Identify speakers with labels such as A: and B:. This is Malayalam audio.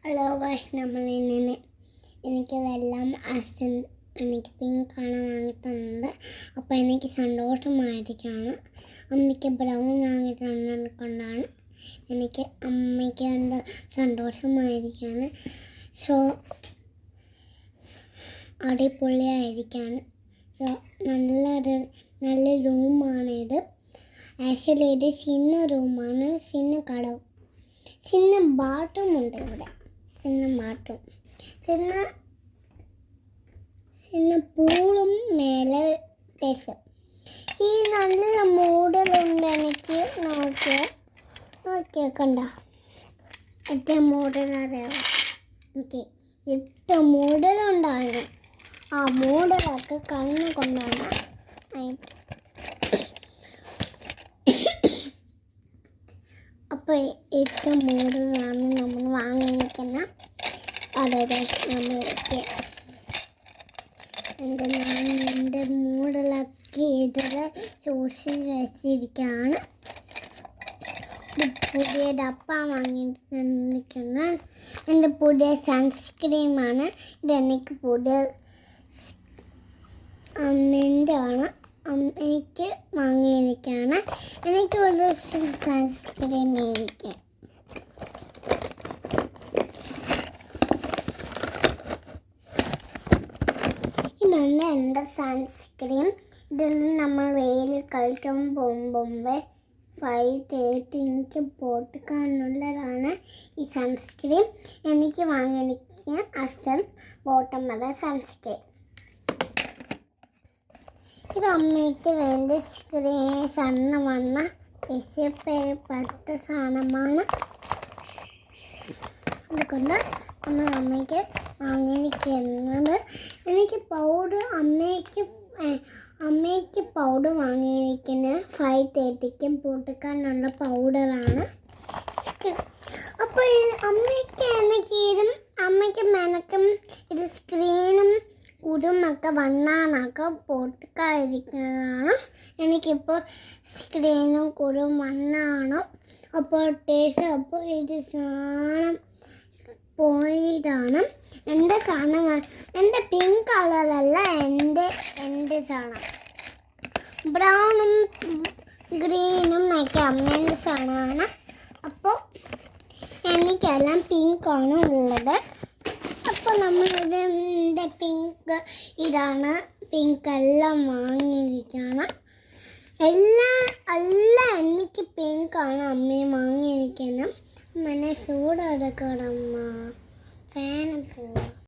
A: ഹലോ ഗൈസ്, നമ്മളിന്ന് എനിക്കിതെല്ലാം എനിക്ക് പിങ്കാണ് വാങ്ങി തന്നത്. അപ്പോൾ എനിക്ക് സന്തോഷമായിരിക്കുകയാണ്. അമ്മയ്ക്ക് ബ്രൗൺ വാങ്ങി തന്നത് കൊണ്ടാണ് അമ്മയ്ക്ക് എന്താ സന്തോഷമായിരിക്കുകയാണ്. സോ അടിപൊളിയായിരിക്കുകയാണ്. സോ നല്ല റൂമാണിത്. ആക്ച്വലി ഇത് ചിന്ന റൂമാണ്, ചിന്ന ബാട്ടും ഉണ്ട് ഇവിടെ. ചിന്ന പൂളും മേലെ ടേസ്. ഈ നല്ല മോഡലുണ്ട്. എനിക്ക് നോക്കിയ കണ്ട എത്ര മോഡലറിയാം. എനിക്ക് 8 മോഡലുണ്ടായിരുന്നു. ആ മോഡലൊക്കെ കണ്ണ് കൊണ്ടാണ്. അപ്പോൾ 8 മോഡലാണ് നമ്മൾ വാങ്ങിയിരിക്കുന്ന. അതായത് നമ്മൾക്ക് എൻ്റെ മോഡലാക്കി ഇതിൽ സൂക്ഷിച്ച് വെച്ചിരിക്കുകയാണ്. പുതിയ ഡപ്പ വാങ്ങിയിരിക്കുന്ന എൻ്റെ പുതിയ സൺസ്ക്രീമാണ്. ഇതെനിക്ക് പുതിയ അമ്മേൻ്റെയാണ്. അമ്മയ്ക്ക് വാങ്ങിയിരിക്കുകയാണ്. എനിക്ക് ഒരു സൺസ്ക്രീൻ മേടിക്കാം. ഇതാണ് എൻ്റെ സൺസ്ക്രീൻ. ഇതിൽ നമ്മൾ വെയിൽ കളിക്കാൻ പോകുമ്പോൾ 5-8 ഇഞ്ച് പോട്ടുക്കാനുള്ളതാണ് ഈ സൺസ്ക്രീൻ. എനിക്ക് വാങ്ങിയിരിക്കുക അസൽ ബോട്ടം വരെ സൺസ്ക്രീൻ. ഇത് അമ്മയ്ക്ക് വേണ്ടി സണ്ണ് വന്ന വിശപ്പേർപ്പെട്ട സാധനമാണ്. അതുകൊണ്ട് അമ്മയ്ക്ക് വാങ്ങിയിരിക്കുന്നത്. എനിക്ക് അമ്മയ്ക്ക് പൗഡർ വാങ്ങിയിരിക്കുന്നത് 5:30 പൊട്ടുക്കാനുള്ള പൗഡറാണ്. അപ്പോൾ അമ്മയ്ക്ക് മെനക്കും ഇത് സ്ക്രീനും ഉരുമൊക്കെ വണ്ണാനൊക്കെ പൊട്ടുക്കാതിരിക്കുന്നതാണ്. എനിക്കിപ്പോൾ സ്ക്രീനും കുരും വണ്ണാണ്. അപ്പോൾ ടേസ്റ്റ്. അപ്പോൾ ഇത് സാധനം പോയിട്ടാണ് എൻ്റെ സാധനം. എൻ്റെ പിങ്ക് കളറല്ല എൻ്റെ സാധനം. ബ്രൗണും ഗ്രീനും ഒക്കെ അമ്മേൻ്റെ സാധനമാണ്. അപ്പോൾ എനിക്കെല്ലാം പിങ്കാണ് ഉള്ളത്. അപ്പോൾ നമ്മളിത് പിങ്ക് എല്ലാം വാങ്ങിയിരിക്കുകയാണ്. എല്ലാം എനിക്ക് പിങ്കാണ് അമ്മയും വാങ്ങിയിരിക്കണം. മനെ ചൂടെടുക്കണം. ഫാന് പോവാം.